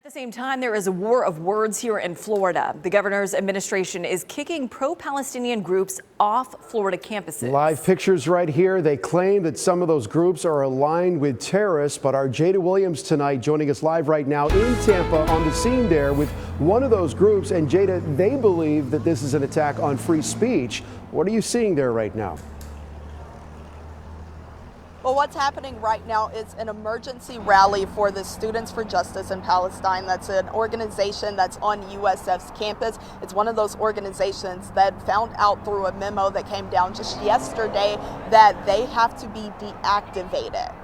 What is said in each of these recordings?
At the same time, there is a war of words here in Florida. The governor's administration is kicking pro-Palestinian groups off Florida campuses. Live pictures right here. They claim that some of those groups are aligned with terrorists, but our Jada Williams tonight joining us live right now in Tampa on the scene there with one of those groups. And Jada, they believe that this is an attack on free speech. What are you seeing there right now? Well, what's happening right now is an emergency rally for the Students for Justice in Palestine. That's an organization that's on USF's campus. It's one of those organizations that found out through a memo that came down just yesterday that they have to be deactivated.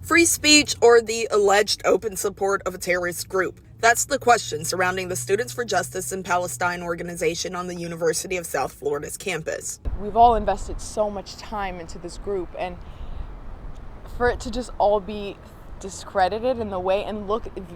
Free speech or the alleged open support of a terrorist group? That's the question surrounding the Students for Justice in Palestine organization on the University of South Florida's campus. We've all invested so much time into this group, and for it to just all be discredited in the way and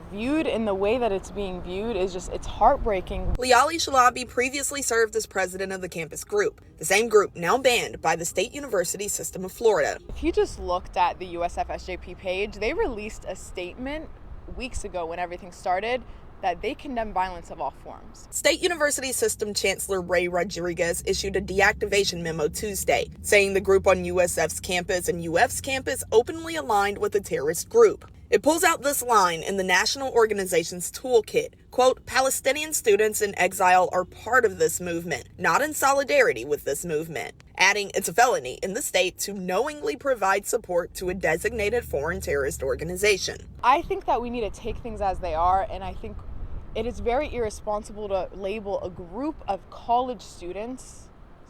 viewed in the way that it's being viewed is just, it's heartbreaking. Liali Shalabi previously served as president of the campus group, the same group now banned by the State University System of Florida. If you just looked at the USF SJP page, they released a statement weeks ago when everything started that they condemn violence of all forms. State University System Chancellor Ray Rodriguez issued a deactivation memo Tuesday, saying the group on USF's campus and UF's campus openly aligned with a terrorist group. It pulls out this line in the national organization's toolkit, quote, Palestinian students in exile are part of this movement, not in solidarity with this movement, adding it's a felony in the state to knowingly provide support to a designated foreign terrorist organization. I think that we need to take things as they are, and I think it is very irresponsible to label a group of college students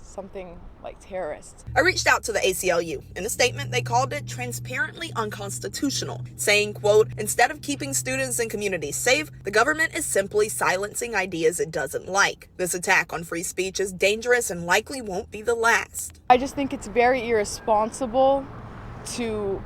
something like terrorists. I reached out to the ACLU. In a statement, they called it transparently unconstitutional, saying, quote, instead of keeping students and communities safe, the government is simply silencing ideas it doesn't like. This attack on free speech is dangerous and likely won't be the last. I just think it's very irresponsible to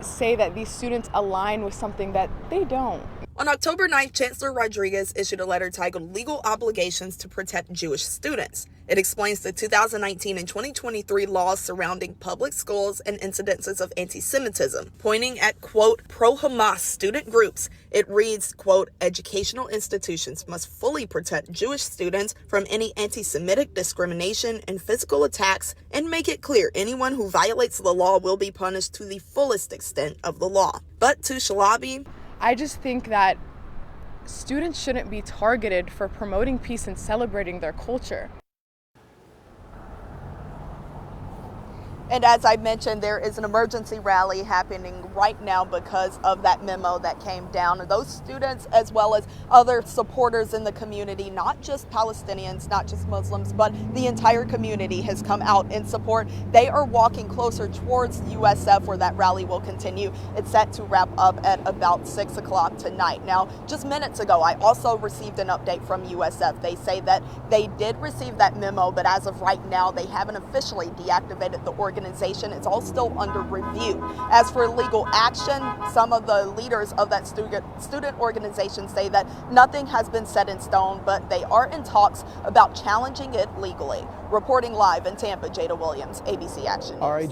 say that these students align with something that they don't. On October 9th, Chancellor Rodriguez issued a letter titled Legal Obligations to Protect Jewish Students. It explains the 2019 and 2023 laws surrounding public schools and incidences of anti-Semitism, pointing at, quote, pro-Hamas student groups. It reads, quote, educational institutions must fully protect Jewish students from any anti-Semitic discrimination and physical attacks and make it clear anyone who violates the law will be punished to the fullest extent of the law. But to Shalabi, I just think that students shouldn't be targeted for promoting peace and celebrating their culture. and as I mentioned, there is an emergency rally happening right now because of that memo that came down. And those students, as well as other supporters in the community, not just Palestinians, not just Muslims, but the entire community has come out in support. They are walking closer towards USF where that rally will continue. It's set to wrap up at about 6 o'clock tonight. Now, just minutes ago, I also received an update from USF. They say that they did receive that memo, but as of right now, they haven't officially deactivated the organization. It's all still under review. As for legal action, some of the leaders of that student organization say that nothing has been set in stone, but they are in talks about challenging it legally. Reporting live in Tampa, Jada Williams, ABC Action News. All right,